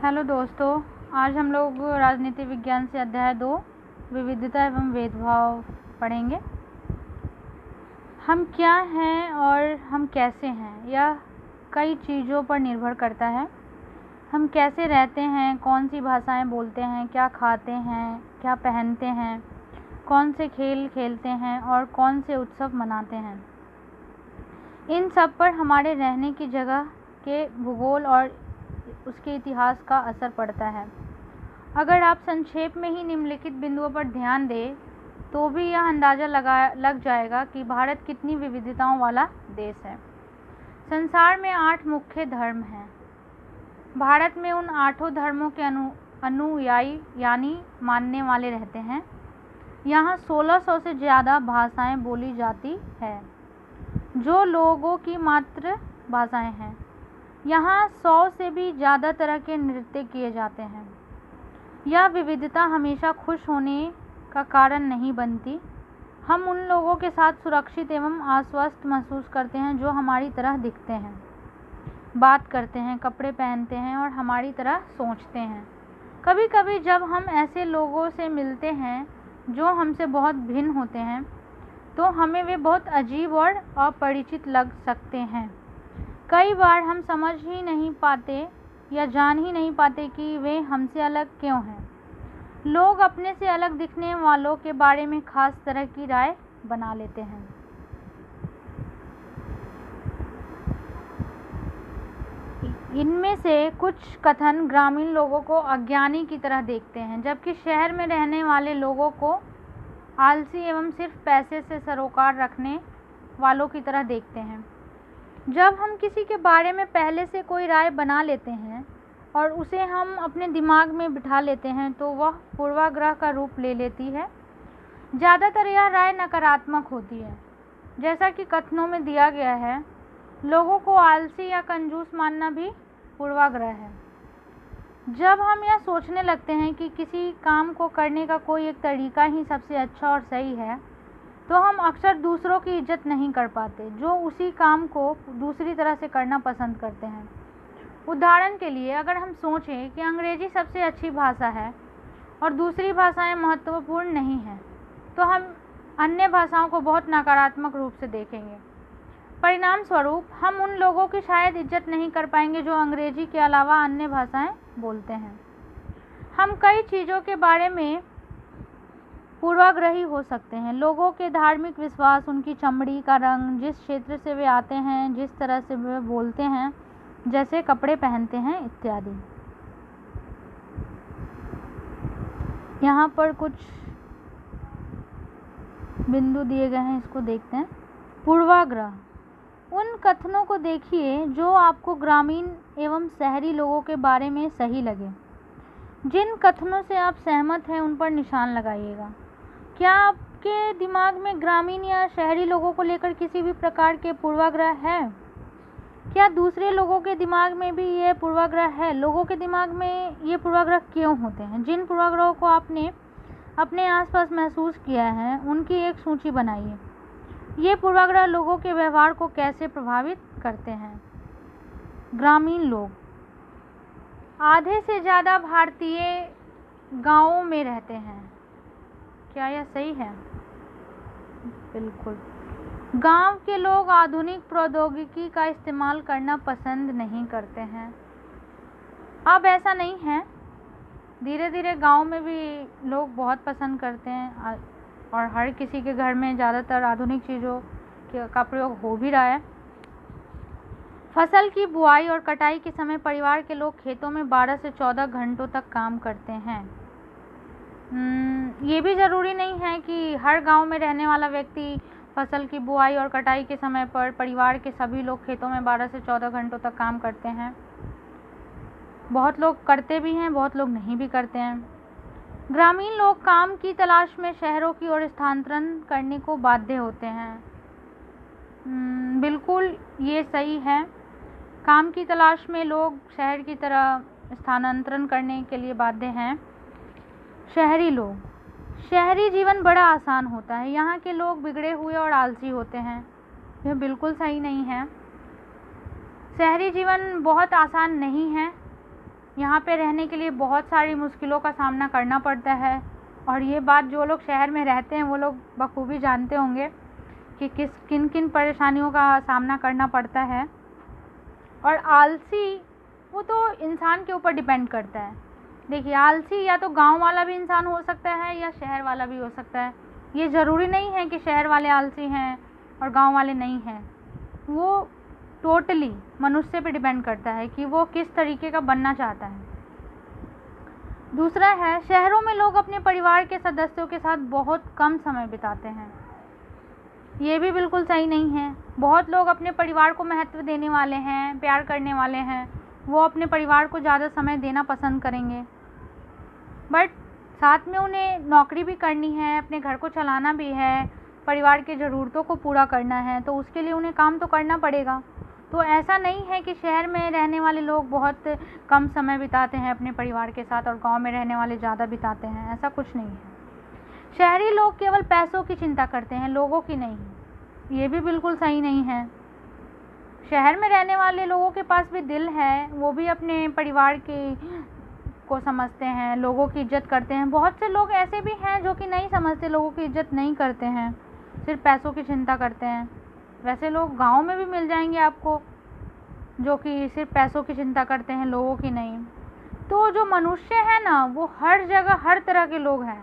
Hello दोस्तों, आज हम लोग राजनीति विज्ञान से अध्याय 2 विविधता एवं भेदभाव पढ़ेंगे। हम क्या हैं और हम कैसे हैं, यह कई चीज़ों पर निर्भर करता है। हम कैसे रहते हैं, कौन सी भाषाएं बोलते हैं, क्या खाते हैं, क्या पहनते हैं, कौन से खेल खेलते हैं और कौन से उत्सव मनाते हैं। इन सब पर हमारे रहने की जगह के भूगोल और उसके इतिहास का असर पड़ता है। अगर आप संक्षेप में ही निम्नलिखित बिंदुओं पर ध्यान दें तो भी यह अंदाज़ा लग जाएगा कि भारत कितनी विविधताओं वाला देश है। संसार में 8 मुख्य धर्म हैं। भारत में उन 8 धर्मों के अनुयायी यानी मानने वाले रहते हैं। यहाँ 1600 से ज़्यादा भाषाएं बोली जाती है जो लोगों की मातृभाषाएं हैं। यहाँ 100 से भी ज़्यादा तरह के नृत्य किए जाते हैं। यह विविधता हमेशा खुश होने का कारण नहीं बनती। हम उन लोगों के साथ सुरक्षित एवं आश्वस्त महसूस करते हैं जो हमारी तरह दिखते हैं, बात करते हैं, कपड़े पहनते हैं और हमारी तरह सोचते हैं। कभी कभी जब हम ऐसे लोगों से मिलते हैं जो हमसे बहुत भिन्न होते हैं तो हमें वे बहुत अजीब और अपरिचित लग सकते हैं। कई बार हम समझ ही नहीं पाते या जान ही नहीं पाते कि वे हमसे अलग क्यों हैं। लोग अपने से अलग दिखने वालों के बारे में खास तरह की राय बना लेते हैं। इनमें से कुछ कथन ग्रामीण लोगों को अज्ञानी की तरह देखते हैं, जबकि शहर में रहने वाले लोगों को आलसी एवं सिर्फ पैसे से सरोकार रखने वालों की तरह देखते हैं। जब हम किसी के बारे में पहले से कोई राय बना लेते हैं और उसे हम अपने दिमाग में बिठा लेते हैं तो वह पूर्वाग्रह का रूप ले लेती है। ज़्यादातर यह राय नकारात्मक होती है। जैसा कि कथनों में दिया गया है, लोगों को आलसी या कंजूस मानना भी पूर्वाग्रह है। जब हम यह सोचने लगते हैं कि किसी काम को करने का कोई एक तरीका ही सबसे अच्छा और सही है तो हम अक्सर दूसरों की इज्जत नहीं कर पाते जो उसी काम को दूसरी तरह से करना पसंद करते हैं। उदाहरण के लिए, अगर हम सोचें कि अंग्रेजी सबसे अच्छी भाषा है और दूसरी भाषाएं महत्वपूर्ण नहीं हैं, तो हम अन्य भाषाओं को बहुत नकारात्मक रूप से देखेंगे। परिणाम स्वरूप हम उन लोगों की शायद इज्जत नहीं कर पाएंगे जो अंग्रेजी के अलावा अन्य भाषाएं बोलते हैं। हम कई चीज़ों के बारे में पूर्वाग्रही हो सकते हैं। लोगों के धार्मिक विश्वास, उनकी चमड़ी का रंग, जिस क्षेत्र से वे आते हैं, जिस तरह से वे बोलते हैं, जैसे कपड़े पहनते हैं इत्यादि। यहाँ पर कुछ बिंदु दिए गए हैं, इसको देखते हैं। पूर्वाग्रह उन कथनों को देखिए जो आपको ग्रामीण एवं शहरी लोगों के बारे में सही लगे। जिन कथनों से आप सहमत हैं उन पर निशान लगाइएगा। क्या आपके दिमाग में ग्रामीण या शहरी लोगों को लेकर किसी भी प्रकार के पूर्वाग्रह है? क्या दूसरे लोगों के दिमाग में भी ये पूर्वाग्रह है? लोगों के दिमाग में ये पूर्वाग्रह क्यों होते हैं? जिन पूर्वाग्रहों को आपने अपने आसपास महसूस किया है उनकी एक सूची बनाइए। ये पूर्वाग्रह लोगों के व्यवहार को कैसे प्रभावित करते हैं? ग्रामीण लोग, आधे से ज़्यादा भारतीय गांवों में रहते हैं। क्या यह सही है? बिल्कुल। गांव के लोग आधुनिक प्रौद्योगिकी का इस्तेमाल करना पसंद नहीं करते हैं। अब ऐसा नहीं है, धीरे धीरे गांव में भी लोग बहुत पसंद करते हैं और हर किसी के घर में ज़्यादातर आधुनिक चीज़ों का प्रयोग हो भी रहा है। फसल की बुआई और कटाई के समय परिवार के लोग खेतों में 12 से 14 घंटों तक काम करते हैं। ये भी ज़रूरी नहीं है कि हर गांव में रहने वाला व्यक्ति फसल की बुआई और कटाई के समय पर परिवार के सभी लोग खेतों में 12 से 14 घंटों तक काम करते हैं। बहुत लोग करते भी हैं, बहुत लोग नहीं भी करते हैं। ग्रामीण लोग काम की तलाश में शहरों की ओर स्थानांतरण करने को बाध्य होते हैं। बिल्कुल ये सही है। काम की तलाश में लोग शहर की तरह स्थानांतरण करने के लिए बाध्य हैं। शहरी लोग, शहरी जीवन बड़ा आसान होता है। यहाँ के लोग बिगड़े हुए और आलसी होते हैं। यह बिल्कुल सही नहीं है। शहरी जीवन बहुत आसान नहीं है। यहाँ पे रहने के लिए बहुत सारी मुश्किलों का सामना करना पड़ता है। और ये बात जो लोग शहर में रहते हैं वो लोग बखूबी जानते होंगे कि किन किन परेशानियों का सामना करना पड़ता है। और आलसी, वो तो इंसान के ऊपर डिपेंड करता है। देखिए, आलसी या तो गांव वाला भी इंसान हो सकता है या शहर वाला भी हो सकता है। ये ज़रूरी नहीं है कि शहर वाले आलसी हैं और गांव वाले नहीं हैं। वो टोटली मनुष्य पे डिपेंड करता है कि वो किस तरीके का बनना चाहता है। दूसरा है, शहरों में लोग अपने परिवार के सदस्यों के साथ बहुत कम समय बिताते हैं। ये भी बिल्कुल सही नहीं है। बहुत लोग अपने परिवार को महत्व देने वाले हैं, प्यार करने वाले हैं, वो अपने परिवार को ज़्यादा समय देना पसंद करेंगे। बट साथ में उन्हें नौकरी भी करनी है, अपने घर को चलाना भी है, परिवार की ज़रूरतों को पूरा करना है, तो उसके लिए उन्हें काम तो करना पड़ेगा। तो ऐसा नहीं है कि शहर में रहने वाले लोग बहुत कम समय बिताते हैं अपने परिवार के साथ और गांव में रहने वाले ज़्यादा बिताते हैं, ऐसा कुछ नहीं है। शहरी लोग केवल पैसों की चिंता करते हैं, लोगों की नहीं। ये भी बिल्कुल सही नहीं है। शहर में रहने वाले लोगों के पास भी दिल है, वो भी अपने परिवार को समझते हैं, लोगों की इज्जत करते हैं। बहुत से लोग ऐसे भी हैं जो कि नहीं समझते, लोगों की इज्जत नहीं करते हैं, सिर्फ पैसों की चिंता करते हैं। वैसे लोग गांव में भी मिल जाएंगे आपको जो कि सिर्फ पैसों की चिंता करते हैं, लोगों की नहीं। तो जो मनुष्य है ना, वो हर जगह हर तरह के लोग हैं,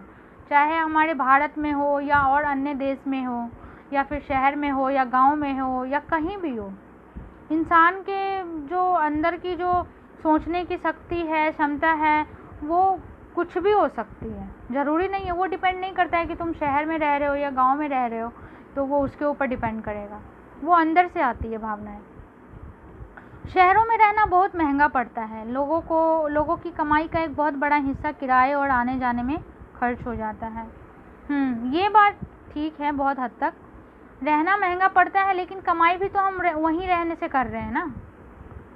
चाहे हमारे भारत में हो या और अन्य देश में हो, या फिर शहर में हो या गांव में हो या कहीं भी हो। इंसान के जो अंदर की जो सोचने की शक्ति है, क्षमता है, वो कुछ भी हो सकती है। ज़रूरी नहीं है, वो डिपेंड नहीं करता है कि तुम शहर में रह रहे हो या गांव में रह रहे हो, तो वो उसके ऊपर डिपेंड करेगा। वो अंदर से आती है भावनाएं। शहरों में रहना बहुत महंगा पड़ता है। लोगों की कमाई का एक बहुत बड़ा हिस्सा किराए और आने जाने में खर्च हो जाता है। ये बात ठीक है, बहुत हद तक रहना महंगा पड़ता है, लेकिन कमाई भी तो हम वहीं रहने से कर रहे हैं ना।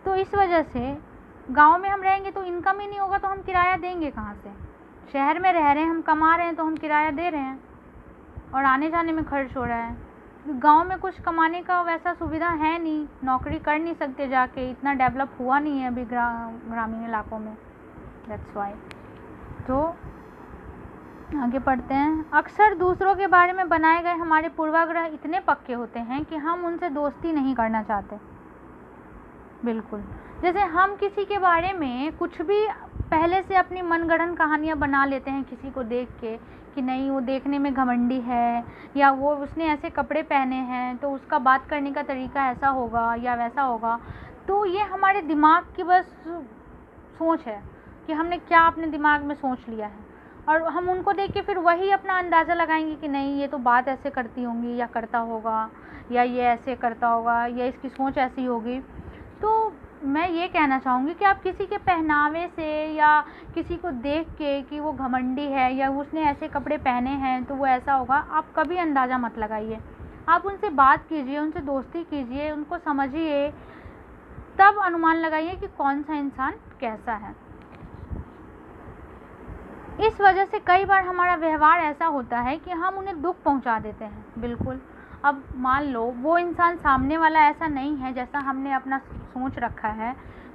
तो इस वजह से गांव में हम रहेंगे तो इनकम ही नहीं होगा, तो हम किराया देंगे कहाँ से। शहर में रह रहे हैं, हम कमा रहे हैं, तो हम किराया दे रहे हैं और आने जाने में खर्च हो रहा है। गांव में कुछ कमाने का वैसा सुविधा है नहीं, नौकरी कर नहीं सकते जाके, इतना डेवलप हुआ नहीं है अभी ग्रामीण इलाकों में। That's why. तो आगे पढ़ते हैं। अक्सर दूसरों के बारे में बनाए गए हमारे पूर्वाग्रह इतने पक्के होते हैं कि हम उनसे दोस्ती नहीं करना चाहते। बिल्कुल, जैसे हम किसी के बारे में कुछ भी पहले से अपनी मनगढ़ंत कहानियाँ बना लेते हैं किसी को देख के, कि नहीं वो देखने में घमंडी है, या वो उसने ऐसे कपड़े पहने हैं तो उसका बात करने का तरीका ऐसा होगा या वैसा होगा। तो ये हमारे दिमाग की बस सोच है कि हमने क्या अपने दिमाग में सोच लिया है, और हम उनको देख के फिर वही अपना अंदाज़ा लगाएंगे कि नहीं ये तो बात ऐसे करती होंगी या करता होगा, या ये ऐसे करता होगा, या इसकी सोच ऐसी होगी। तो मैं ये कहना चाहूँगी कि आप किसी के पहनावे से या किसी को देख के कि वो घमंडी है या उसने ऐसे कपड़े पहने हैं तो वो ऐसा होगा, आप कभी अंदाज़ा मत लगाइए। आप उनसे बात कीजिए, उनसे दोस्ती कीजिए, उनको समझिए, तब अनुमान लगाइए कि कौन सा इंसान कैसा है। इस वजह से कई बार हमारा व्यवहार ऐसा होता है कि हम उन्हें दुख पहुंचा देते हैं। बिल्कुल, अब मान लो वो इंसान सामने वाला ऐसा नहीं है जैसा हमने अपना सोच रखा है,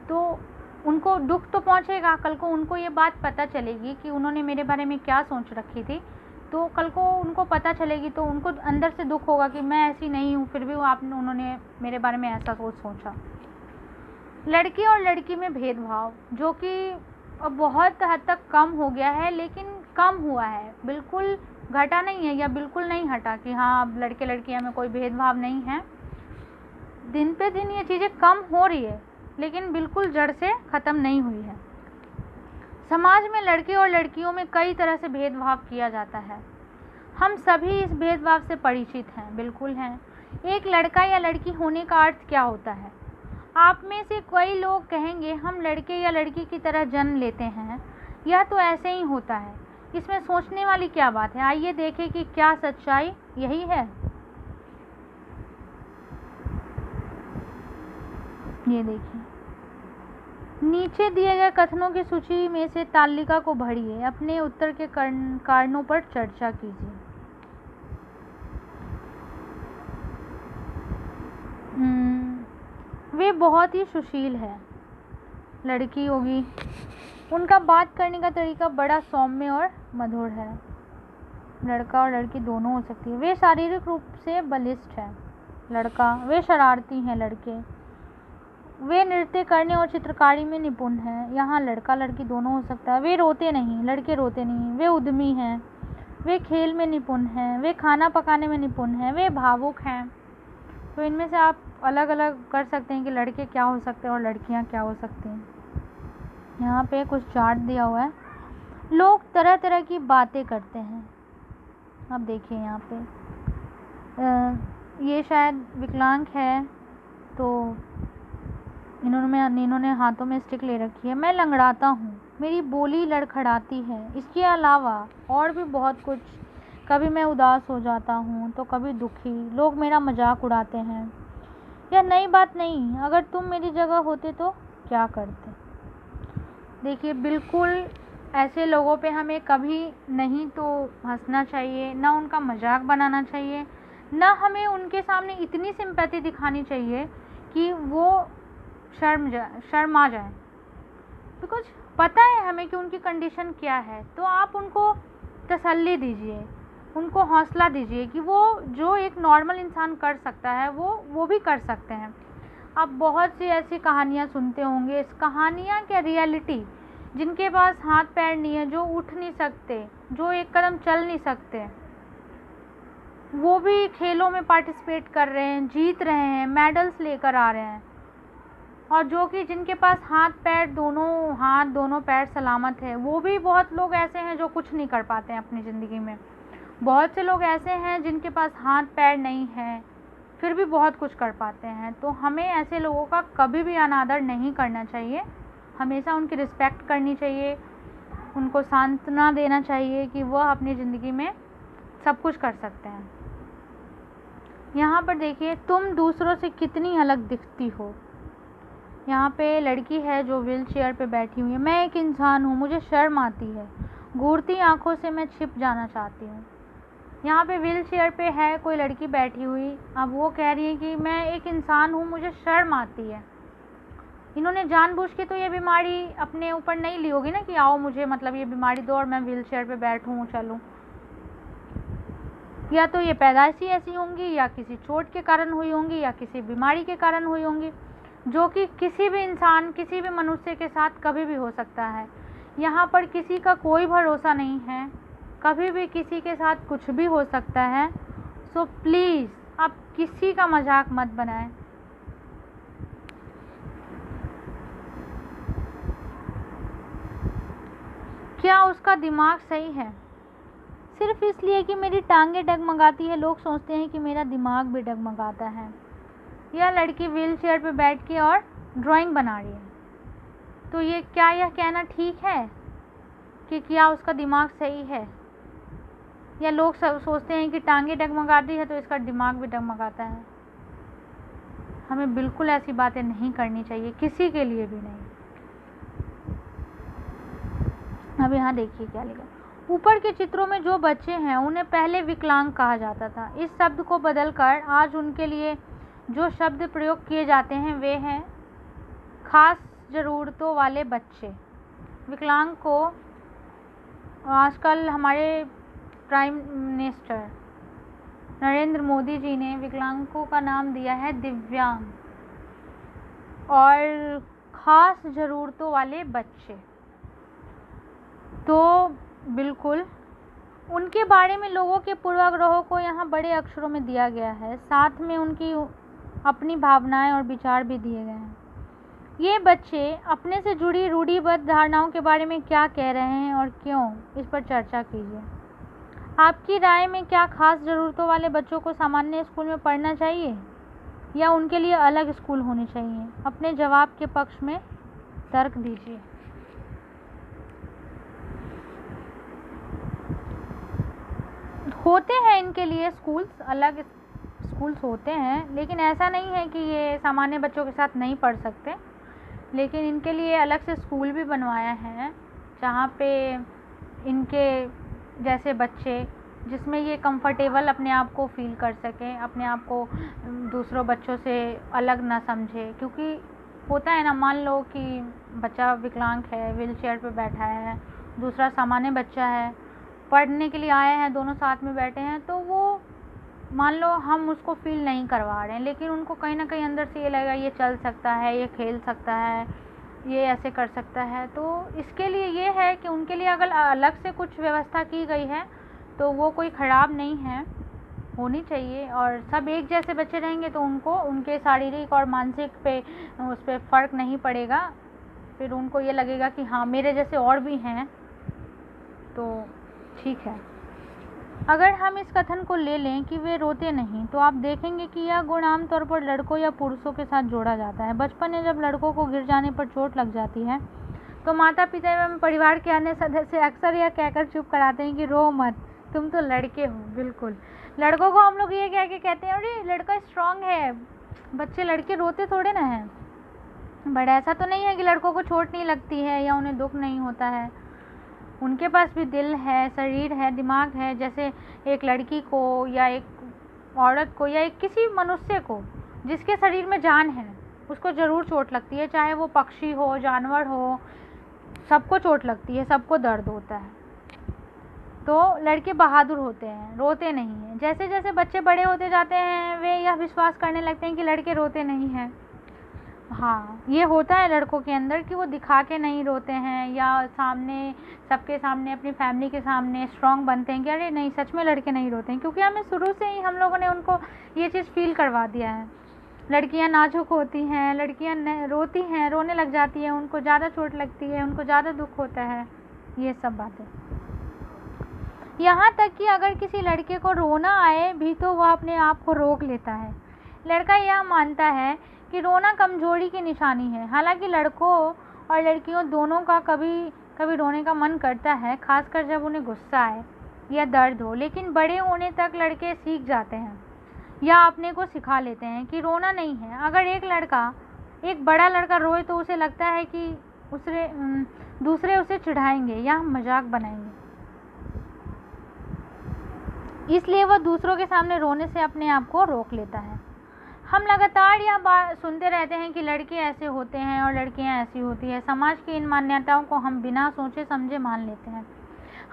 तो उनको दुख तो पहुंचेगा। कल को उनको ये बात पता चलेगी कि उन्होंने मेरे बारे में क्या सोच रखी थी, तो कल को उनको पता चलेगी तो उनको अंदर से दुख होगा कि मैं ऐसी नहीं हूँ, फिर भी उन्होंने मेरे बारे में ऐसा सोचा। लड़की और लड़की में भेदभाव जो कि अब बहुत हद तक कम हो गया है, लेकिन कम हुआ है, बिल्कुल घटा नहीं है या बिल्कुल नहीं हटा कि हाँ अब लड़के लड़कियां में कोई भेदभाव नहीं है। दिन पे दिन ये चीज़ें कम हो रही है, लेकिन बिल्कुल जड़ से ख़त्म नहीं हुई है। समाज में लड़के और लड़कियों में कई तरह से भेदभाव किया जाता है। हम सभी इस भेदभाव से परिचित हैं, बिल्कुल हैं। एक लड़का या लड़की होने का अर्थ क्या होता है? आप में से कई लोग कहेंगे हम लड़के या लड़की की तरह जन्म लेते हैं, यह तो ऐसे ही होता है, इसमें सोचने वाली क्या बात है। आइए देखें कि क्या सच्चाई यही है। ये देखिए, नीचे दिए गए कथनों की सूची में से तालिका को भरिए, अपने उत्तर के कारणों पर चर्चा कीजिए। वे बहुत ही सुशील है। लड़की होगी, उनका बात करने का तरीका बड़ा सौम्य और मधुर है। लड़का और लड़की दोनों हो सकती है। वे शारीरिक रूप से बलिष्ठ है लड़का, वे शरारती हैं लड़के, वे नृत्य करने और चित्रकारी में निपुण हैं। यहाँ लड़का लड़की दोनों हो सकता है। वे रोते नहीं, लड़के रोते नहीं, वे उद्यमी हैं, वे खेल में निपुण हैं, वे खाना पकाने में निपुण हैं, वे भावुक हैं। तो इनमें से आप अलग अलग कर सकते हैं कि लड़के क्या हो सकते हैं और लड़कियां क्या हो सकती हैं। यहाँ पे कुछ चार्ट दिया हुआ है। लोग तरह तरह की बातें करते हैं। अब देखिए यहाँ पे ये शायद विकलांग है, तो इन्होंने हाथों में स्टिक ले रखी है। मैं लंगड़ाता हूँ, मेरी बोली लड़खड़ाती है। इसके अलावा और भी बहुत कुछ। कभी मैं उदास हो जाता हूँ तो कभी दुखी। लोग मेरा मजाक उड़ाते हैं। यह नई बात नहीं, अगर तुम मेरी जगह होते तो क्या करते। देखिए, बिल्कुल ऐसे लोगों पे हमें कभी नहीं तो हंसना चाहिए, ना उनका मजाक बनाना चाहिए, ना हमें उनके सामने इतनी सिंपैथी दिखानी चाहिए कि वो शर्मा जाए। बिकॉज पता है हमें कि उनकी कंडीशन क्या है। तो आप उनको तसल्ली दीजिए, उनको हौसला दीजिए कि वो जो एक नॉर्मल इंसान कर सकता है वो भी कर सकते हैं। आप बहुत सी ऐसी कहानियाँ सुनते होंगे, इस कहानियाँ क्या रियलिटी, जिनके पास हाथ पैर नहीं है, जो उठ नहीं सकते, जो एक कदम चल नहीं सकते, वो भी खेलों में पार्टिसिपेट कर रहे हैं, जीत रहे हैं, मेडल्स लेकर आ रहे हैं। और जो कि जिनके पास दोनों पैर सलामत है, वो भी बहुत लोग ऐसे हैं जो कुछ नहीं कर पाते हैं अपनी ज़िंदगी में। बहुत से लोग ऐसे हैं जिनके पास हाथ पैर नहीं है, फिर भी बहुत कुछ कर पाते हैं। तो हमें ऐसे लोगों का कभी भी अनादर नहीं करना चाहिए, हमेशा उनकी रिस्पेक्ट करनी चाहिए, उनको सांत्वना देना चाहिए कि वह अपनी ज़िंदगी में सब कुछ कर सकते हैं। यहाँ पर देखिए, तुम दूसरों से कितनी अलग दिखती हो। यहाँ पे लड़की है जो व्हील चेयर पे बैठी हुई है। मैं एक इंसान हूँ, मुझे शर्म आती है, घूरती आंखों से मैं छिप जाना चाहती हूँ। यहाँ पे व्हील चेयर पे है कोई लड़की बैठी हुई। अब वो कह रही है कि मैं एक इंसान हूँ, मुझे शर्म आती है। इन्होंने जानबूझ के तो ये बीमारी अपने ऊपर नहीं ली होगी ना कि आओ मुझे मतलब ये बीमारी दो और मैं व्हील चेयर पे बैठूँ चलूँ। या तो ये पैदाइशी ऐसी होंगी, या किसी चोट के कारण हुई होंगी, या किसी बीमारी के कारण हुई होंगी, जो कि किसी भी इंसान, किसी भी मनुष्य के साथ कभी भी हो सकता है। यहाँ पर किसी का कोई भरोसा नहीं है, कभी भी किसी के साथ कुछ भी हो सकता है। सो प्लीज़ आप किसी का मजाक मत बनाएं। क्या उसका दिमाग सही है? सिर्फ इसलिए कि मेरी टांगें डगमगाती है, लोग सोचते हैं कि मेरा दिमाग भी डगमगाता है। यह लड़की व्हील चेयर पर बैठ के और ड्राइंग बना रही है। तो यह कहना ठीक है कि क्या उसका दिमाग सही है? या लोग सोचते हैं कि टांगें डगमगाती है तो इसका दिमाग भी डगमगाता है। हमें बिल्कुल ऐसी बातें नहीं करनी चाहिए, किसी के लिए भी नहीं। अब यहाँ देखिए क्या लिखा। ऊपर के चित्रों में जो बच्चे हैं उन्हें पहले विकलांग कहा जाता था। इस शब्द को बदलकर आज उनके लिए जो शब्द प्रयोग किए जाते हैं वे हैं खास ज़रूरतों वाले बच्चे। विकलांग को आजकल हमारे प्राइम मिनिस्टर नरेंद्र मोदी जी ने विकलांगों का नाम दिया है दिव्यांग और खास ज़रूरतों वाले बच्चे। तो बिल्कुल उनके बारे में लोगों के पूर्वाग्रहों को यहाँ बड़े अक्षरों में दिया गया है, साथ में उनकी अपनी भावनाएं और विचार भी दिए गए हैं। ये बच्चे अपने से जुड़ी रूढ़िबद्ध धारणाओं के बारे में क्या कह रहे हैं और क्यों, इस पर चर्चा कीजिए। आपकी राय में क्या खास ज़रूरतों वाले बच्चों को सामान्य स्कूल में पढ़ना चाहिए या उनके लिए अलग स्कूल होने चाहिए? अपने जवाब के पक्ष में तर्क दीजिए। होते हैं इनके लिए स्कूल्स, अलग स्कूल्स होते हैं, लेकिन ऐसा नहीं है कि ये सामान्य बच्चों के साथ नहीं पढ़ सकते। लेकिन इनके लिए अलग से स्कूल भी बनवाया है जहाँ पे इनके जैसे बच्चे, जिसमें ये कंफर्टेबल अपने आप को फील कर सकें, अपने आप को दूसरों बच्चों से अलग ना समझे। क्योंकि होता है ना, मान लो कि बच्चा विकलांग है, व्हील चेयर पर बैठा है, दूसरा सामान्य बच्चा है, पढ़ने के लिए आए हैं, दोनों साथ में बैठे हैं, तो वो मान लो हम उसको फील नहीं करवा रहे हैं, लेकिन उनको कहीं ना कहीं अंदर से ये लगेगा ये चल सकता है, ये खेल सकता है, ये ऐसे कर सकता है। तो इसके लिए ये है कि उनके लिए अगर अलग से कुछ व्यवस्था की गई है तो वो कोई ख़राब नहीं है, होनी चाहिए। और सब एक जैसे बच्चे रहेंगे तो उनको उनके शारीरिक और मानसिक पे उस पर फ़र्क नहीं पड़ेगा, फिर उनको ये लगेगा कि हाँ मेरे जैसे और भी हैं, तो ठीक है। अगर हम इस कथन को ले लें कि वे रोते नहीं, तो आप देखेंगे कि यह गुण आमतौर पर लड़कों या पुरुषों के साथ जोड़ा जाता है। बचपन में जब लड़कों को गिर जाने पर चोट लग जाती है तो माता पिता एवं परिवार के अन्य सदस्य अक्सर यह कहकर चुप कराते हैं कि रो मत, तुम तो लड़के हो। बिल्कुल, लड़कों को हम लोग ये कह के कहते हैं अरे लड़का स्ट्रांग है, बच्चे लड़के रोते थोड़े ना हैं। बट ऐसा तो नहीं है कि लड़कों को चोट नहीं लगती है या उन्हें दुख नहीं होता है, उनके पास भी दिल है, शरीर है, दिमाग है। जैसे एक लड़की को या एक औरत को या एक किसी मनुष्य को जिसके शरीर में जान है उसको ज़रूर चोट लगती है, चाहे वो पक्षी हो, जानवर हो, सबको चोट लगती है, सबको दर्द होता है। तो लड़के बहादुर होते हैं, रोते नहीं हैं। जैसे जैसे बच्चे बड़े होते जाते हैं वे यह विश्वास करने लगते हैं कि लड़के रोते नहीं हैं। हाँ, ये होता है लड़कों के अंदर कि वो दिखा के नहीं रोते हैं, या सामने सबके सामने, अपनी फैमिली के सामने स्ट्रांग बनते हैं कि अरे नहीं सच में लड़के नहीं रोते हैं, क्योंकि हमें शुरू से ही हम लोगों ने उनको ये चीज़ फील करवा दिया है। लड़कियां नाजुक होती हैं, लड़कियां रोती हैं, रोने लग जाती हैं, उनको ज़्यादा चोट लगती है, उनको ज़्यादा दुख होता है, ये सब बातें। यहाँ तक कि अगर किसी लड़के को रोना आए भी तो वह अपने आप को रोक लेता है। लड़का यह मानता है कि रोना कमजोरी की निशानी है। हालांकि लड़कों और लड़कियों दोनों का कभी कभी रोने का मन करता है, खासकर जब उन्हें गुस्सा आए या दर्द हो। लेकिन बड़े होने तक लड़के सीख जाते हैं या अपने को सिखा लेते हैं कि रोना नहीं है। अगर एक बड़ा लड़का रोए तो उसे लगता है कि दूसरे उसे चिढ़ाएंगे या मजाक बनाएंगे, इसलिए वह दूसरों के सामने रोने से अपने आप को रोक लेता है। हम लगातार यह बात सुनते रहते हैं कि लड़के ऐसे होते हैं और लड़कियां ऐसी होती है। समाज की इन मान्यताओं को हम बिना सोचे समझे मान लेते हैं।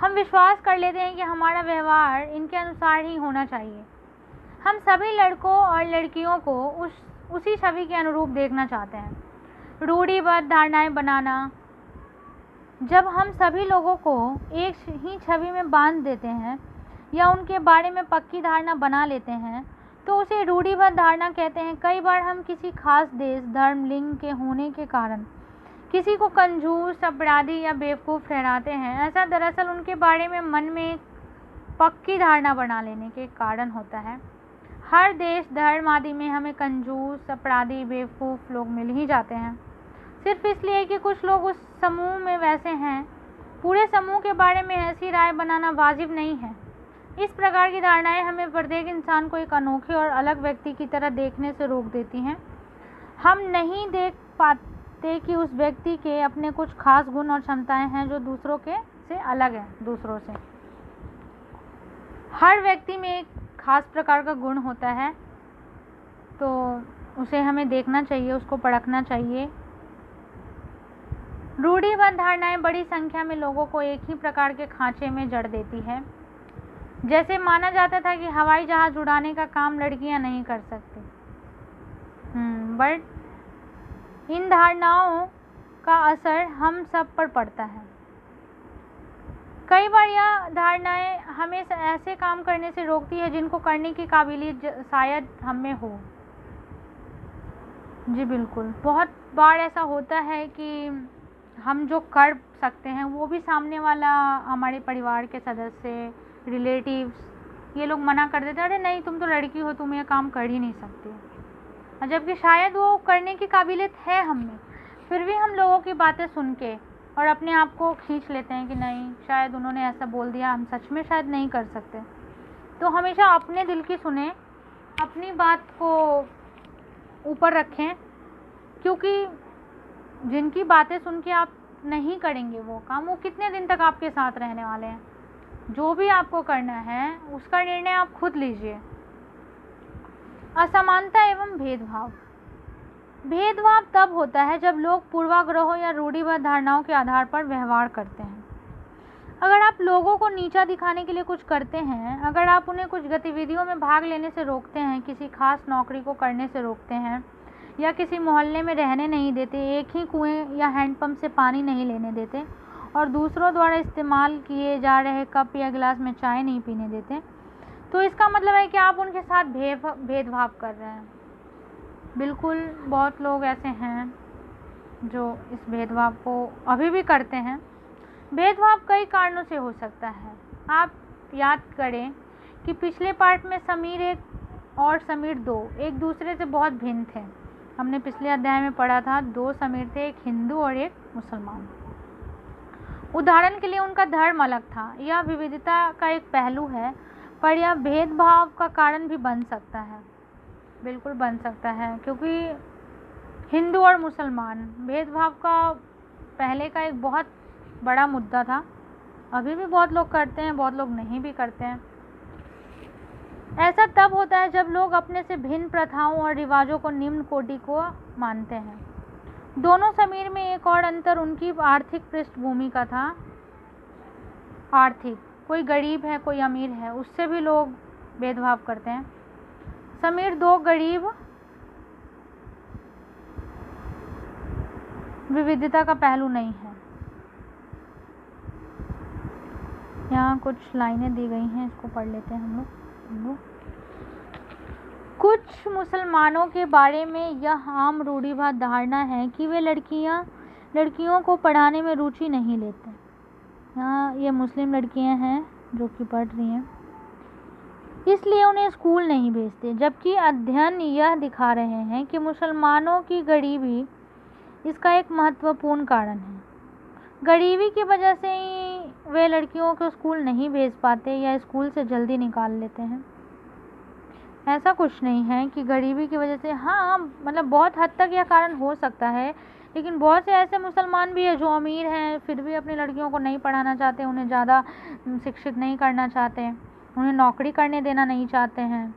हम विश्वास कर लेते हैं कि हमारा व्यवहार इनके अनुसार ही होना चाहिए। हम सभी लड़कों और लड़कियों को उसी छवि के अनुरूप देखना चाहते हैं। रूढ़िबद्ध धारणाएं बनाना, जब हम सभी लोगों को एक ही छवि में बांध देते हैं या उनके बारे में पक्की धारणा बना लेते हैं तो उसे रूढ़िबद्ध धारणा कहते हैं। कई बार हम किसी खास देश, धर्म, लिंग के होने के कारण किसी को कंजूस, अपराधी या बेवकूफ़ ठहराते हैं। ऐसा दरअसल उनके बारे में मन में एक पक्की धारणा बना लेने के कारण होता है। हर देश, धर्म आदि में हमें कंजूस, अपराधी, बेवकूफ़ लोग मिल ही जाते हैं, सिर्फ इसलिए कि कुछ लोग उस समूह में वैसे हैं। पूरे समूह के बारे में ऐसी राय बनाना वाजिब नहीं है। इस प्रकार की धारणाएं हमें प्रत्येक इंसान को एक अनोखे और अलग व्यक्ति की तरह देखने से रोक देती हैं। हम नहीं देख पाते कि उस व्यक्ति के अपने कुछ खास गुण और क्षमताएं हैं जो दूसरों के से अलग हैं। दूसरों से हर व्यक्ति में एक खास प्रकार का गुण होता है, तो उसे हमें देखना चाहिए, उसको परखना चाहिए। रूढ़िबद्ध धारणाएं बड़ी संख्या में लोगों को एक ही प्रकार के खांचे में जड़ देती है। जैसे माना जाता था कि हवाई जहाज उड़ाने का काम लड़कियां नहीं कर सकती, बट इन धारणाओं का असर हम सब पर पड़ता है। कई बार यह धारणाएं हमें ऐसे काम करने से रोकती है जिनको करने की काबिलियत शायद हम में हो। जी बिल्कुल, बहुत बार ऐसा होता है कि हम जो कर सकते हैं वो भी सामने वाला, हमारे परिवार के सदस्य, रिलेटिव्स, ये लोग मना कर देते हैं, अरे नहीं तुम तो लड़की हो, तुम ये काम कर ही नहीं सकती। जबकि शायद वो करने की काबिलियत है हम में, फिर भी हम लोगों की बातें सुन के और अपने आप को खींच लेते हैं कि नहीं, शायद उन्होंने ऐसा बोल दिया, हम सच में शायद नहीं कर सकते। तो हमेशा अपने दिल की सुने, अपनी बात को ऊपर रखें, क्योंकि जिनकी बातें सुन के आप नहीं करेंगे वो काम, वो कितने दिन तक आपके साथ रहने वाले हैं। जो भी आपको करना है उसका निर्णय आप खुद लीजिए। असमानता एवं भेदभाव, भेदभाव तब होता है जब लोग पूर्वाग्रहों या रूढ़िबद्ध धारणाओं के आधार पर व्यवहार करते हैं। अगर आप लोगों को नीचा दिखाने के लिए कुछ करते हैं, अगर आप उन्हें कुछ गतिविधियों में भाग लेने से रोकते हैं, किसी खास नौकरी को करने से रोकते हैं या किसी मोहल्ले में रहने नहीं देते, एक ही कुएं या हैंडपंप से पानी नहीं लेने देते और दूसरों द्वारा इस्तेमाल किए जा रहे कप या गिलास में चाय नहीं पीने देते, तो इसका मतलब है कि आप उनके साथ भेदभाव कर रहे हैं। बिल्कुल, बहुत लोग ऐसे हैं जो इस भेदभाव को अभी भी करते हैं। भेदभाव कई कारणों से हो सकता है। आप याद करें कि पिछले पार्ट में समीर 1 और समीर 2 एक दूसरे से बहुत भिन्न थे। हमने पिछले अध्याय में पढ़ा था 2 समीर थे, एक हिंदू और एक मुसलमान। उदाहरण के लिए उनका धर्म अलग था। यह विविधता का एक पहलू है, पर यह भेदभाव का कारण भी बन सकता है। बिल्कुल बन सकता है, क्योंकि हिंदू और मुसलमान भेदभाव का पहले का एक बहुत बड़ा मुद्दा था। अभी भी बहुत लोग करते हैं, बहुत लोग नहीं भी करते हैं। ऐसा तब होता है जब लोग अपने से भिन्न प्रथाओं और रिवाजों को निम्न कोटि को मानते हैं। दोनों समीर में एक और अंतर उनकी आर्थिक पृष्ठभूमि का था। आर्थिक, कोई गरीब है, कोई अमीर है, उससे भी लोग भेदभाव करते हैं। समीर 2 गरीब, विविधता का पहलू नहीं है। यहाँ कुछ लाइनें दी गई हैं, इसको पढ़ लेते हैं हम लोग। कुछ मुसलमानों के बारे में यह आम रूढ़िबद्ध धारणा है कि वे लड़कियों को पढ़ाने में रुचि नहीं लेते। यहाँ ये मुस्लिम लड़कियां हैं जो कि पढ़ रही हैं, इसलिए उन्हें स्कूल नहीं भेजते, जबकि अध्ययन यह दिखा रहे हैं कि मुसलमानों की गरीबी इसका एक महत्वपूर्ण कारण है। गरीबी की वजह से ही वे लड़कियों को स्कूल नहीं भेज पाते या स्कूल से जल्दी निकाल लेते हैं। ऐसा कुछ नहीं है कि गरीबी की वजह से, हाँ मतलब बहुत हद तक यह कारण हो सकता है, लेकिन बहुत से ऐसे मुसलमान भी हैं जो अमीर हैं, फिर भी अपनी लड़कियों को नहीं पढ़ाना चाहते, उन्हें ज़्यादा शिक्षित नहीं करना चाहते, उन्हें नौकरी करने देना नहीं चाहते हैं।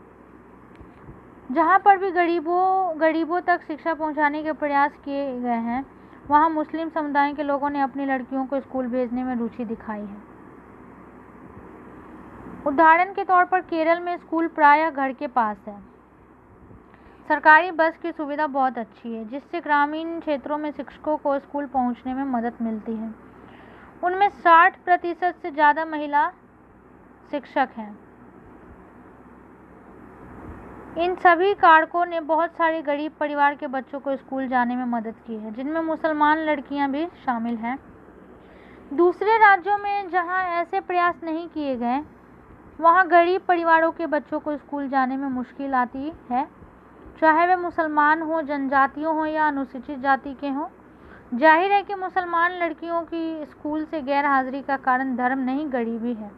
जहाँ पर भी गरीबों तक शिक्षा पहुँचाने के प्रयास किए गए हैं, वहाँ मुस्लिम समुदाय के लोगों ने अपनी लड़कियों को स्कूल भेजने में रुचि दिखाई है। उदाहरण के तौर पर केरल में स्कूल प्रायः घर के पास है। सरकारी बस की सुविधा बहुत अच्छी है, जिससे ग्रामीण क्षेत्रों में शिक्षकों को स्कूल पहुंचने में मदद मिलती है। उनमें 60% से ज़्यादा महिला शिक्षक हैं। इन सभी कारकों ने बहुत सारे गरीब परिवार के बच्चों को स्कूल जाने में मदद की है, जिनमें मुसलमान लड़कियां भी शामिल हैं। दूसरे राज्यों में जहां ऐसे प्रयास नहीं किए गए, वहां गरीब परिवारों के बच्चों को स्कूल जाने में मुश्किल आती है, चाहे वे मुसलमान हों, जनजातियों हों या अनुसूचित जाति के हों। जाहिर है कि मुसलमान लड़कियों की स्कूल से गैर हाजिरी का कारण धर्म नहीं, गरीबी है।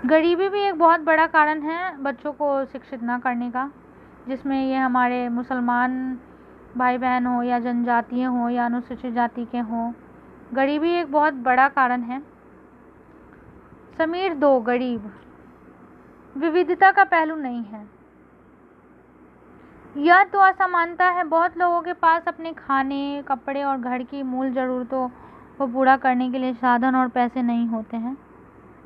गरीबी भी एक बहुत बड़ा कारण है बच्चों को शिक्षित ना करने का, जिसमें ये हमारे मुसलमान भाई बहन हो या जनजातीय हो या अनुसूचित जाति के हों। गरीबी एक बहुत बड़ा कारण है। समीर 2 गरीब, विविधता का पहलू नहीं है। यह तो असमानता है। बहुत लोगों के पास अपने खाने, कपड़े और घर की मूल ज़रूरतों को पूरा करने के लिए साधन और पैसे नहीं होते हैं।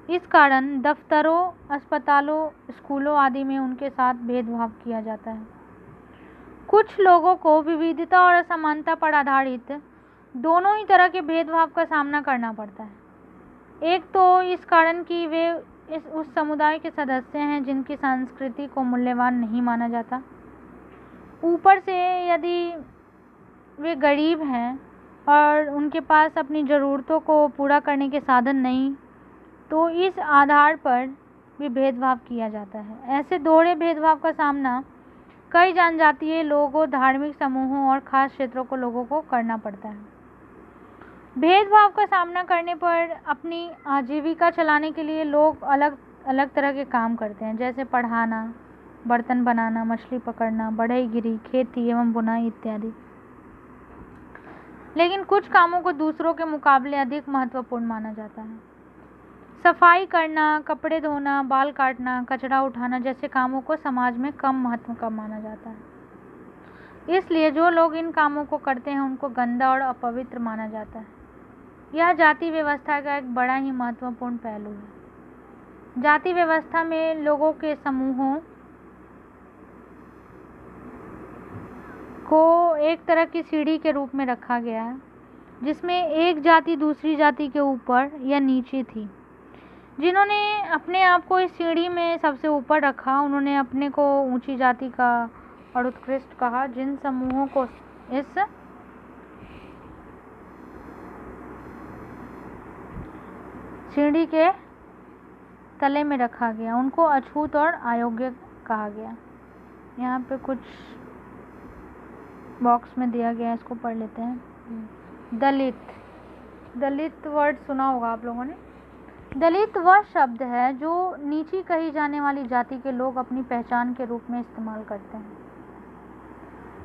इस कारण दफ्तरों, अस्पतालों, स्कूलों आदि में उनके साथ भेदभाव किया जाता है। कुछ लोगों को विविधता और असमानता पर आधारित दोनों ही तरह के भेदभाव का सामना करना पड़ता है। एक तो इस कारण कि वे उस समुदाय के सदस्य हैं जिनकी संस्कृति को मूल्यवान नहीं माना जाता। ऊपर से यदि वे गरीब हैं और उनके पास अपनी ज़रूरतों को पूरा करने के साधन नहीं, तो इस आधार पर भी भेदभाव किया जाता है। ऐसे दोहरे भेदभाव का सामना कई जनजातीय लोगों, धार्मिक समूहों और ख़ास क्षेत्रों को लोगों को करना पड़ता है। भेदभाव का सामना करने पर अपनी आजीविका चलाने के लिए लोग अलग अलग तरह के काम करते हैं, जैसे पढ़ाना, बर्तन बनाना, मछली पकड़ना, बढ़ईगिरी, खेती एवं बुनाई इत्यादि। लेकिन कुछ कामों को दूसरों के मुकाबले अधिक महत्वपूर्ण माना जाता है। सफाई करना, कपड़े धोना, बाल काटना, कचरा उठाना जैसे कामों को समाज में कम महत्व का माना जाता है। इसलिए जो लोग इन कामों को करते हैं उनको गंदा और अपवित्र माना जाता है। यह जाति व्यवस्था का एक बड़ा ही महत्वपूर्ण पहलू है। जाति व्यवस्था में लोगों के समूहों को एक तरह की सीढ़ी के रूप में रखा गया है, जिसमें एक जाति दूसरी जाति के ऊपर या नीचे थी। जिन्होंने अपने आप को इस सीढ़ी में सबसे ऊपर रखा, उन्होंने अपने को ऊंची जाति का और उत्कृष्ट कहा। जिन समूहों को इस सीढ़ी के तले में रखा गया, उनको अछूत और अयोग्य कहा गया। यहाँ पे कुछ बॉक्स में दिया गया है, इसको पढ़ लेते हैं। दलित वर्ड सुना होगा आप लोगों ने। दलित वह शब्द है जो नीची कही जाने वाली जाति के लोग अपनी पहचान के रूप में इस्तेमाल करते हैं।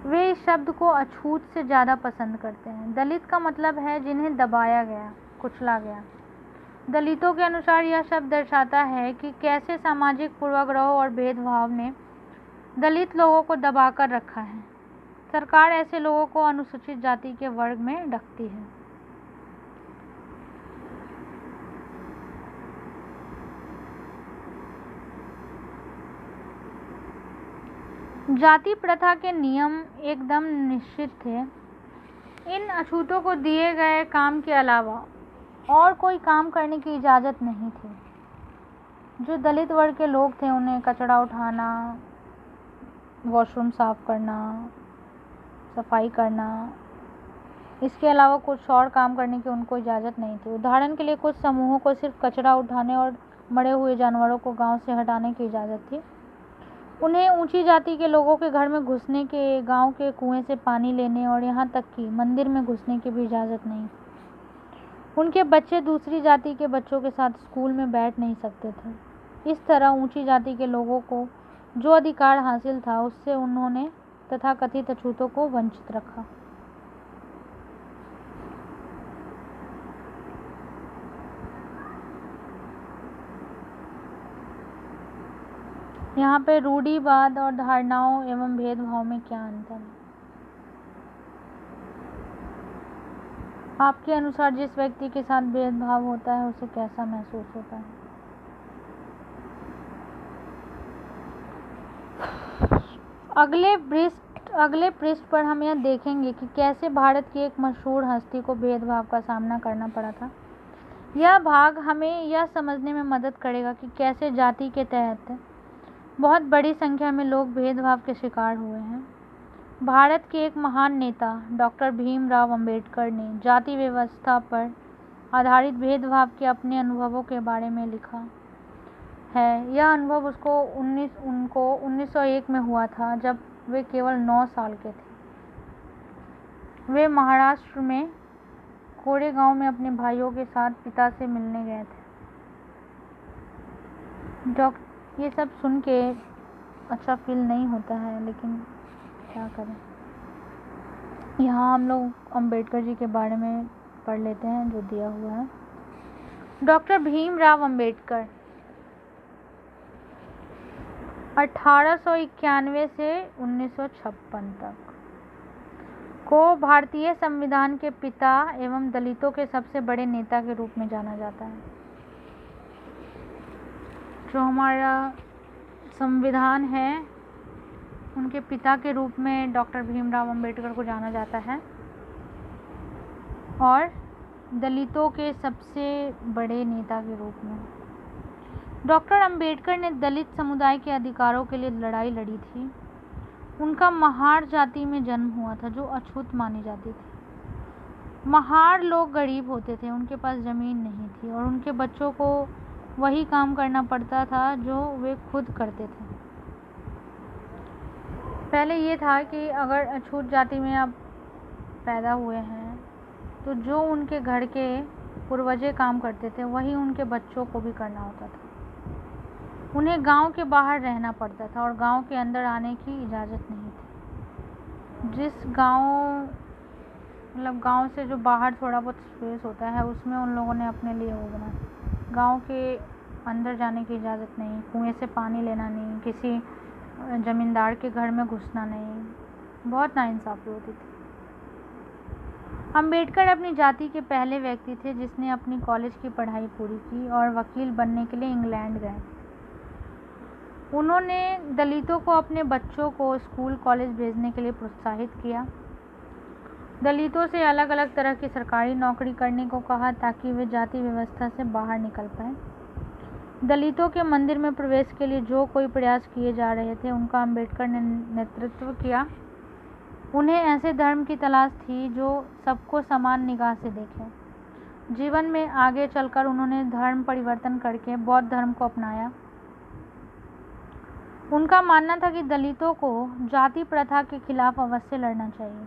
वे इस शब्द को अछूत से ज़्यादा पसंद करते हैं। दलित का मतलब है जिन्हें दबाया गया, कुचला गया। दलितों के अनुसार यह शब्द दर्शाता है कि कैसे सामाजिक पूर्वाग्रहों और भेदभाव ने दलित लोगों को दबाकर रखा है। सरकार ऐसे लोगों को अनुसूचित जाति के वर्ग में रखती है। जाति प्रथा के नियम एकदम निश्चित थे। इन अछूतों को दिए गए काम के अलावा और कोई काम करने की इजाज़त नहीं थी। जो दलित वर्ग के लोग थे उन्हें कचरा उठाना, वॉशरूम साफ करना, सफाई करना, इसके अलावा कुछ और काम करने की उनको इजाज़त नहीं थी। उदाहरण के लिए कुछ समूहों को सिर्फ कचरा उठाने और मरे हुए जानवरों को गांव से हटाने की इजाज़त थी। उन्हें ऊंची जाति के लोगों के घर में घुसने के, गांव के कुएं से पानी लेने और यहाँ तक कि मंदिर में घुसने की भी इजाज़त नहीं। उनके बच्चे दूसरी जाति के बच्चों के साथ स्कूल में बैठ नहीं सकते थे। इस तरह ऊंची जाति के लोगों को जो अधिकार हासिल था उससे उन्होंने तथाकथित अछूतों को वंचित रखा। यहाँ पे रूढ़िवाद और धारणाओं एवं भेदभाव में क्या अंतर है? आपके अनुसार जिस व्यक्ति के साथ भेदभाव होता है उसे कैसा महसूस होता है? अगले पृष्ठ पर हम यह देखेंगे कि कैसे भारत की एक मशहूर हस्ती को भेदभाव का सामना करना पड़ा था। यह भाग हमें यह समझने में मदद करेगा कि कैसे जाति के तहत बहुत बड़ी संख्या में लोग भेदभाव के शिकार हुए हैं। भारत के एक महान नेता डॉक्टर भीमराव अंबेडकर ने जाति व्यवस्था पर आधारित भेदभाव के अपने अनुभवों के बारे में लिखा है। यह अनुभव उनको 1901 में हुआ था, जब वे केवल 9 साल के थे। वे महाराष्ट्र में कोरेगांव में अपने भाइयों के साथ पिता से मिलने गए थे। ये सब सुन के अच्छा फील नहीं होता है, लेकिन क्या करें। यहाँ हम लोग अंबेडकर जी के बारे में पढ़ लेते हैं जो दिया हुआ है। डॉक्टर भीमराव अंबेडकर 1891 से 1956 तक को भारतीय संविधान के पिता एवं दलितों के सबसे बड़े नेता के रूप में जाना जाता है। जो हमारा संविधान है उनके पिता के रूप में डॉक्टर भीमराव अंबेडकर को जाना जाता है और दलितों के सबसे बड़े नेता के रूप में। डॉक्टर अंबेडकर ने दलित समुदाय के अधिकारों के लिए लड़ाई लड़ी थी। उनका महार जाति में जन्म हुआ था जो अछूत मानी जाती थी। महार लोग गरीब होते थे, उनके पास ज़मीन नहीं थी और उनके बच्चों को वही काम करना पड़ता था जो वे खुद करते थे। पहले ये था कि अगर अछूत जाति में आप पैदा हुए हैं तो जो उनके घर के पूर्वजे काम करते थे वही उनके बच्चों को भी करना होता था। उन्हें गांव के बाहर रहना पड़ता था और गांव के अंदर आने की इजाज़त नहीं थी। जिस गांव से जो बाहर थोड़ा बहुत स्पेस होता है उसमें उन लोगों ने अपने लिए वो बना। गांव के अंदर जाने की इजाज़त नहीं, कुएं से पानी लेना नहीं, किसी ज़मींदार के घर में घुसना नहीं, बहुत नाइंसाफ़ी होती थी। अम्बेडकर अपनी जाति के पहले व्यक्ति थे जिसने अपनी कॉलेज की पढ़ाई पूरी की और वकील बनने के लिए इंग्लैंड गए। उन्होंने दलितों को अपने बच्चों को स्कूल कॉलेज भेजने के लिए प्रोत्साहित किया। दलितों से अलग अलग तरह की सरकारी नौकरी करने को कहा ताकि वे जाति व्यवस्था से बाहर निकल पाएं। दलितों के मंदिर में प्रवेश के लिए जो कोई प्रयास किए जा रहे थे उनका अम्बेडकर ने नेतृत्व किया। उन्हें ऐसे धर्म की तलाश थी जो सबको समान निगाह से देखे। जीवन में आगे चलकर उन्होंने धर्म परिवर्तन करके बौद्ध धर्म को अपनाया। उनका मानना था कि दलितों को जाति प्रथा के खिलाफ अवश्य लड़ना चाहिए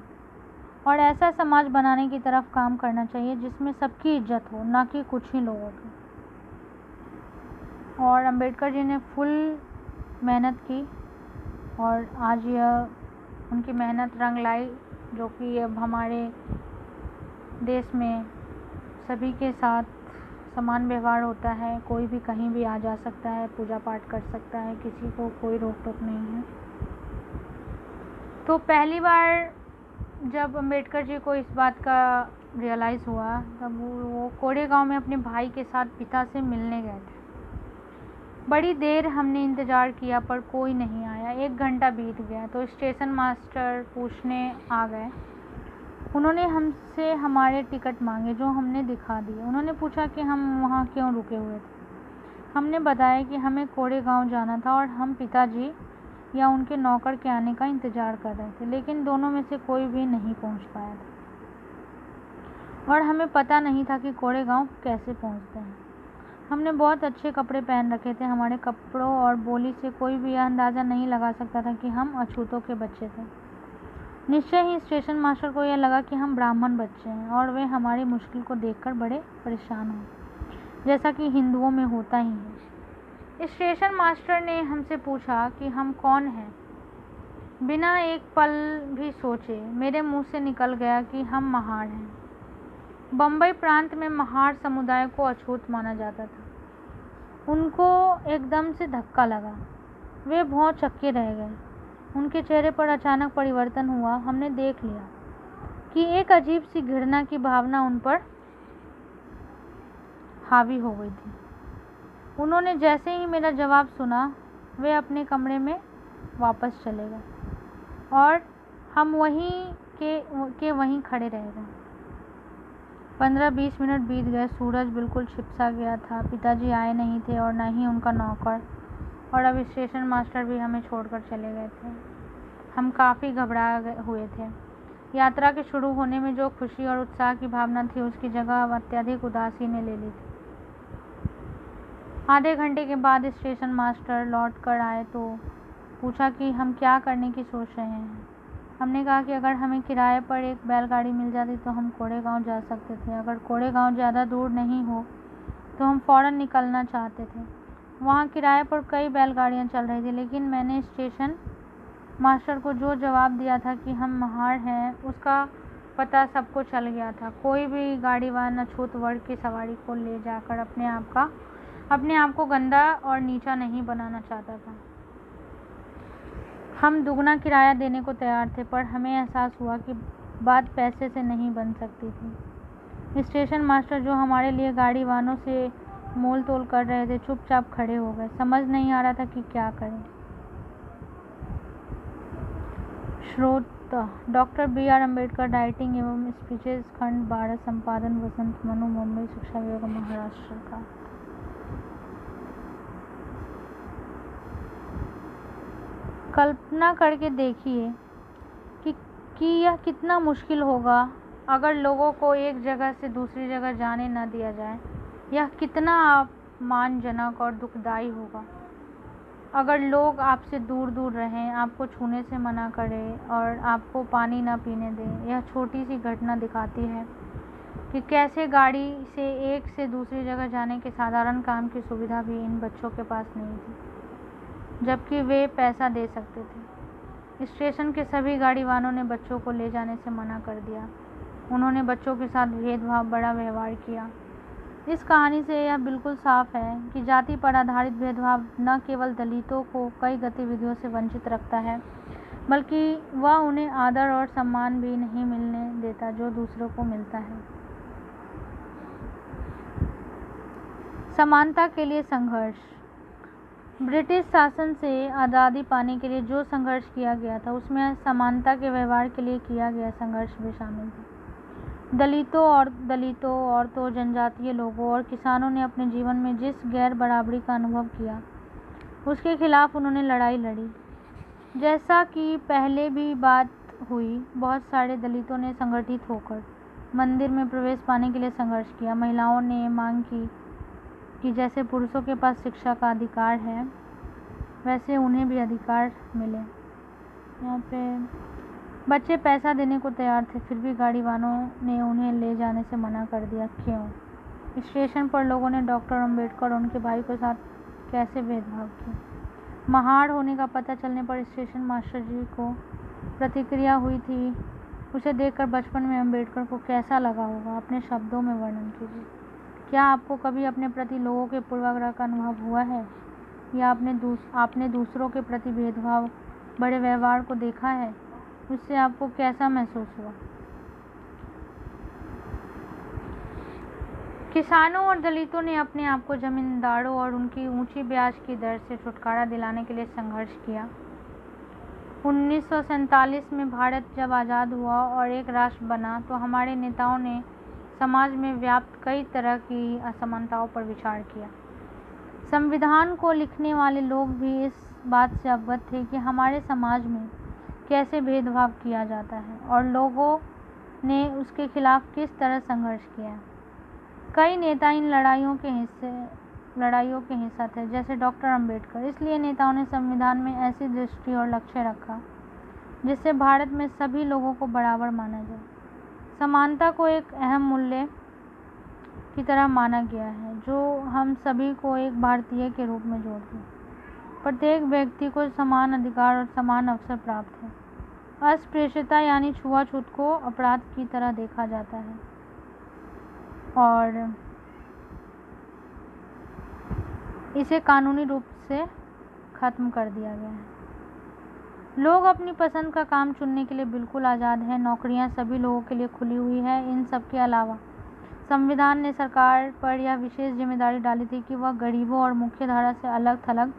और ऐसा समाज बनाने की तरफ काम करना चाहिए जिसमें सबकी इज्जत हो, न कि कुछ ही लोगों की। और अम्बेडकर जी ने फुल मेहनत की और आज यह उनकी मेहनत रंग लाई, जो कि अब हमारे देश में सभी के साथ समान व्यवहार होता है। कोई भी कहीं भी आ जा सकता है, पूजा पाठ कर सकता है, किसी को कोई रोक टोक नहीं है। तो पहली बार जब अम्बेडकर जी को इस बात का रियलाइज़ हुआ तब वो कोरेगांव में अपने भाई के साथ पिता से मिलने गए थे। बड़ी देर हमने इंतज़ार किया पर कोई नहीं आया। 1 घंटा बीत गया तो स्टेशन मास्टर पूछने आ गए। उन्होंने हमसे हमारे टिकट मांगे जो हमने दिखा दिए। उन्होंने पूछा कि हम वहाँ क्यों रुके हुए थे। हमने बताया कि हमें कोरेगांव जाना था और हम पिताजी या उनके नौकर के आने का इंतज़ार कर रहे थे, लेकिन दोनों में से कोई भी नहीं पहुँच पाया था और हमें पता नहीं था कि कोरेगांव कैसे पहुँचते हैं। हमने बहुत अच्छे कपड़े पहन रखे थे। हमारे कपड़ों और बोली से कोई भी यह अंदाज़ा नहीं लगा सकता था कि हम अछूतों के बच्चे थे। निश्चय ही स्टेशन मास्टर को यह लगा कि हम ब्राह्मण बच्चे हैं और वे हमारी मुश्किल को देखकर बड़े परेशान हुए, जैसा कि हिंदुओं में होता ही है। स्टेशन मास्टर ने हमसे पूछा कि हम कौन हैं। बिना एक पल भी सोचे मेरे मुंह से निकल गया कि हम महार हैं। बम्बई प्रांत में महार समुदाय को अछूत माना जाता था। उनको एकदम से धक्का लगा। वे बहुत चक्के रह गए। उनके चेहरे पर अचानक परिवर्तन हुआ। हमने देख लिया कि एक अजीब सी घृणा की भावना उन पर हावी हो गई थी। उन्होंने जैसे ही मेरा जवाब सुना वे अपने कमरे में वापस चले गए और हम वहीं के वहीं खड़े रह गए। 15-20 मिनट बीत गए। सूरज बिल्कुल छिपसा गया था। पिताजी आए नहीं थे और न ही उनका नौकर, और अब स्टेशन मास्टर भी हमें छोड़कर चले गए थे। हम काफ़ी घबरा हुए थे। यात्रा के शुरू होने में जो खुशी और उत्साह की भावना थी उसकी जगह अब अत्यधिक उदासी ने ले ली थी। आधे घंटे के बाद स्टेशन मास्टर लौट कर आए तो पूछा कि हम क्या करने की सोच रहे हैं। हमने कहा कि अगर हमें किराए पर एक बैलगाड़ी मिल जाती तो हम कोरेगांव जा सकते थे। अगर कोरेगांव ज़्यादा दूर नहीं हो तो हम फ़ौरन निकलना चाहते थे। वहाँ किराए पर कई बैलगाड़ियाँ चल रही थी, लेकिन मैंने स्टेशन मास्टर को जो जवाब दिया था कि हम महार हैं उसका पता सबको चल गया था। कोई भी गाड़ीवान अछूत वर्ग की सवारी को ले जाकर अपने आप को गंदा और नीचा नहीं बनाना चाहता था। हम दुगना किराया देने को तैयार थे, पर हमें एहसास हुआ कि बात पैसे से नहीं बन सकती थी। स्टेशन मास्टर जो हमारे लिए गाड़ी वालों से मोल तोल कर रहे थे चुपचाप खड़े हो गए। समझ नहीं आ रहा था कि क्या करें। श्रोता डॉक्टर B.R. अम्बेडकर राइटिंग एवं स्पीचेस खंड 12 संपादन वसंत मनु मुंबई शिक्षा विभाग महाराष्ट्र का। कल्पना करके देखिए कि यह कितना मुश्किल होगा अगर लोगों को एक जगह से दूसरी जगह जाने न दिया जाए। यह कितना अपमानजनक और दुखदाई होगा अगर लोग आपसे दूर दूर रहें, आपको छूने से मना करें और आपको पानी न पीने दें। यह छोटी सी घटना दिखाती है कि कैसे गाड़ी से एक से दूसरी जगह जाने के साधारण काम की सुविधा भी इन बच्चों के पास नहीं थी, जबकि वे पैसा दे सकते थे। स्टेशन के सभी गाड़ी वालों ने बच्चों को ले जाने से मना कर दिया। उन्होंने बच्चों के साथ भेदभाव बड़ा व्यवहार किया। इस कहानी से यह बिल्कुल साफ है कि जाति पर आधारित भेदभाव न केवल दलितों को कई गतिविधियों से वंचित रखता है, बल्कि वह उन्हें आदर और सम्मान भी नहीं मिलने देता जो दूसरों को मिलता है। समानता के लिए संघर्ष। ब्रिटिश शासन से आज़ादी पाने के लिए जो संघर्ष किया गया था उसमें समानता के व्यवहार के लिए किया गया संघर्ष भी शामिल था। दलितों, औरतों, जनजातीय लोगों और किसानों ने अपने जीवन में जिस गैर बराबरी का अनुभव किया उसके खिलाफ उन्होंने लड़ाई लड़ी। जैसा कि पहले भी बात हुई, बहुत सारे दलितों ने संगठित होकर मंदिर में प्रवेश पाने के लिए संघर्ष किया। महिलाओं ने मांग की कि जैसे पुरुषों के पास शिक्षा का अधिकार है वैसे उन्हें भी अधिकार मिले। यहाँ पे बच्चे पैसा देने को तैयार थे, फिर भी गाड़ी वालों ने उन्हें ले जाने से मना कर दिया। क्यों? स्टेशन पर लोगों ने डॉक्टर अम्बेडकर और उनके भाई के साथ कैसे भेदभाव किया। महाड़ होने का पता चलने पर स्टेशन मास्टर जी को प्रतिक्रिया हुई थी। उसे देखकर बचपन में अम्बेडकर को कैसा लगा होगा, अपने शब्दों में वर्णन कीजिए। क्या आपको कभी अपने प्रति लोगों के पूर्वाग्रह का अनुभव हुआ है या आपने दूसरों के प्रति भेदभाव बड़े व्यवहार को देखा है? उससे आपको कैसा महसूस हुआ? किसानों और दलितों ने अपने आप को जमींदारों और उनकी ऊंची ब्याज की दर से छुटकारा दिलाने के लिए संघर्ष किया। 1947 में भारत जब आज़ाद हुआ और एक राष्ट्र बना तो हमारे नेताओं ने समाज में व्याप्त कई तरह की असमानताओं पर विचार किया। संविधान को लिखने वाले लोग भी इस बात से अवगत थे कि हमारे समाज में कैसे भेदभाव किया जाता है और लोगों ने उसके खिलाफ किस तरह संघर्ष किया। कई नेता इन लड़ाइयों के हिस्सा थे, जैसे डॉक्टर अम्बेडकर। इसलिए नेताओं ने संविधान में ऐसी दृष्टि और लक्ष्य रखा जिससे भारत में सभी लोगों को बराबर माना जाए। समानता को एक अहम मूल्य की तरह माना गया है जो हम सभी को एक भारतीय के रूप में जोड़ती है। प्रत्येक व्यक्ति को समान अधिकार और समान अवसर प्राप्त है। अस्पृश्यता यानी छुआछूत को अपराध की तरह देखा जाता है और इसे कानूनी रूप से खत्म कर दिया गया है। लोग अपनी पसंद का काम चुनने के लिए बिल्कुल आज़ाद हैं। नौकरियां सभी लोगों के लिए खुली हुई है। इन सब के अलावा संविधान ने सरकार पर यह विशेष जिम्मेदारी डाली थी कि वह गरीबों और मुख्यधारा से अलग थलग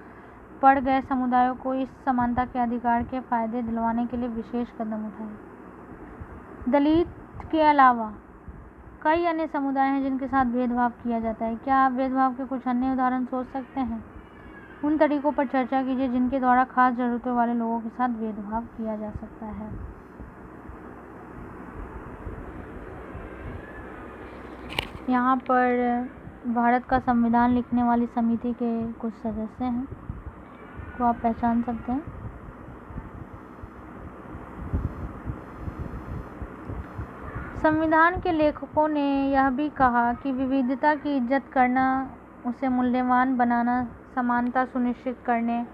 पड़ गए समुदायों को इस समानता के अधिकार के फायदे दिलवाने के लिए विशेष कदम उठाए। दलित के अलावा कई अन्य समुदाय हैं जिनके साथ भेदभाव किया जाता है। क्या आप भेदभाव के कुछ अन्य उदाहरण सोच सकते हैं? उन तरीकों पर चर्चा कीजिए जिनके द्वारा खास जरूरतों वाले लोगों के साथ भेदभाव किया जा सकता है। यहाँ पर भारत का संविधान लिखने वाली समिति के कुछ सदस्य हैं को आप पहचान सकते हैं। संविधान के लेखकों ने यह भी कहा कि विविधता की इज्जत करना, उसे मूल्यवान बनाना समानता सुनिश्चित करने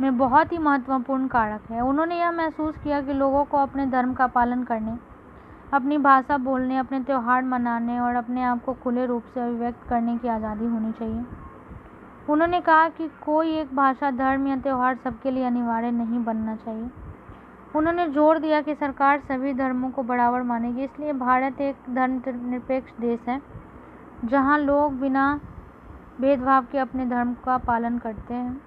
में बहुत ही महत्वपूर्ण कारक है। उन्होंने यह महसूस किया कि लोगों को अपने धर्म का पालन करने, अपनी भाषा बोलने, अपने त्यौहार मनाने और अपने आप को खुले रूप से अभिव्यक्त करने की आज़ादी होनी चाहिए। उन्होंने कहा कि कोई एक भाषा, धर्म या त्यौहार सबके लिए अनिवार्य नहीं बनना चाहिए। उन्होंने जोर दिया कि सरकार सभी धर्मों को बराबर मानेगी, इसलिए भारत एक धर्मनिरपेक्ष देश है जहाँ लोग बिना भेदभाव के अपने धर्म का पालन करते हैं।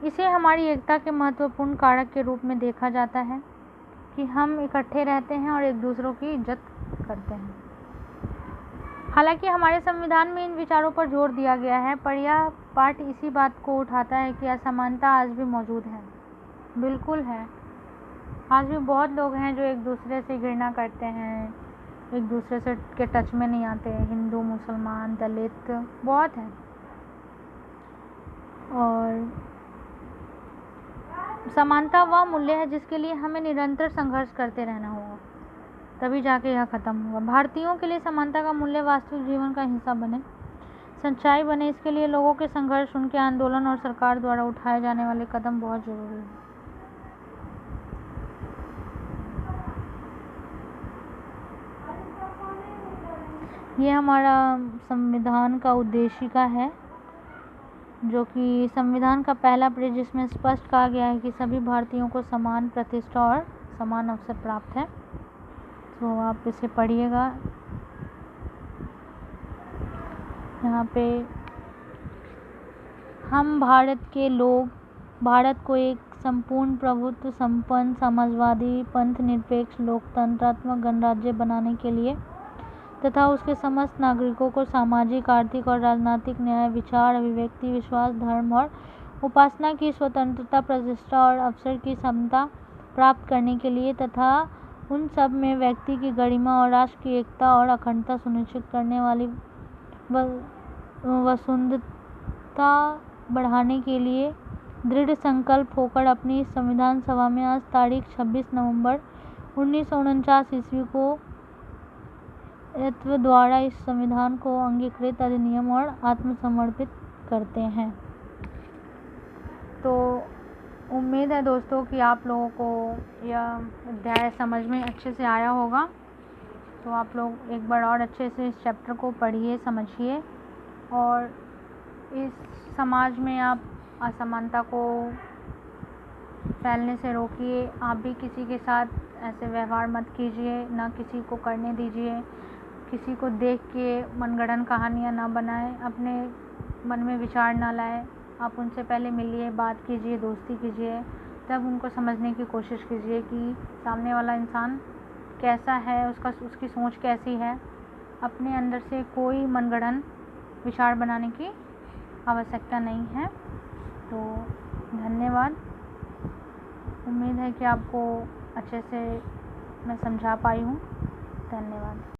इसे हमारी एकता के महत्वपूर्ण कारक के रूप में देखा जाता है कि हम इकट्ठे रहते हैं और एक दूसरों की इज्जत करते हैं। हालांकि हमारे संविधान में इन विचारों पर जोर दिया गया है, पर यह पाठ इसी बात को उठाता है कि असमानता आज भी मौजूद है। बिल्कुल है, आज भी बहुत लोग हैं जो एक दूसरे से घृणा करते हैं, एक दूसरे से के टच में नहीं आते। हिंदू, मुसलमान, दलित बहुत हैं। और समानता वह मूल्य है जिसके लिए हमें निरंतर संघर्ष करते रहना होगा, तभी जाके यह खत्म होगा। भारतीयों के लिए समानता का मूल्य वास्तविक जीवन का हिस्सा बने, सच्चाई बने, इसके लिए लोगों के संघर्ष, उनके आंदोलन और सरकार द्वारा उठाए जाने वाले कदम बहुत जरूरी है। ये हमारा संविधान का उद्देशिका है जो कि संविधान का पहला पृष्ठ, जिसमें स्पष्ट कहा गया है कि सभी भारतीयों को समान प्रतिष्ठा और समान अवसर प्राप्त है। तो आप इसे पढ़िएगा। यहाँ पे हम भारत के लोग भारत को एक संपूर्ण प्रभुत्व संपन्न समाजवादी पंथ निरपेक्ष लोकतंत्रात्मक गणराज्य बनाने के लिए तथा उसके समस्त नागरिकों को सामाजिक आर्थिक और राजनीतिक न्याय, विचार अभिव्यक्ति, विश्वास, धर्म और उपासना की स्वतंत्रता, प्रतिष्ठा और अवसर की समता प्राप्त करने के लिए तथा उन सब में व्यक्ति की गरिमा और राष्ट्र की एकता और अखंडता सुनिश्चित करने वाली वसुंधरता बढ़ाने के लिए दृढ़ संकल्प होकर अपनी संविधान सभा में आज तारीख 26 नवंबर 1949 ईस्वी को द्वारा इस संविधान को अंगीकृत अधिनियम और आत्मसमर्पित करते हैं। तो उम्मीद है दोस्तों कि आप लोगों को यह अध्याय समझ में अच्छे से आया होगा। तो आप लोग एक बार और अच्छे से इस चैप्टर को पढ़िए, समझिए और इस समाज में आप असमानता को फैलने से रोकिए। आप भी किसी के साथ ऐसे व्यवहार मत कीजिए, ना किसी को करने दीजिए। किसी को देख के मनगढ़ंत कहानियाँ ना बनाएं, अपने मन में विचार ना लाएं। आप उनसे पहले मिलिए, बात कीजिए, दोस्ती कीजिए, तब उनको समझने की कोशिश कीजिए कि सामने वाला इंसान कैसा है, उसकी सोच कैसी है। अपने अंदर से कोई मनगढ़ंत विचार बनाने की आवश्यकता नहीं है। तो धन्यवाद। उम्मीद है कि आपको अच्छे से मैं समझा पाई हूँ। धन्यवाद।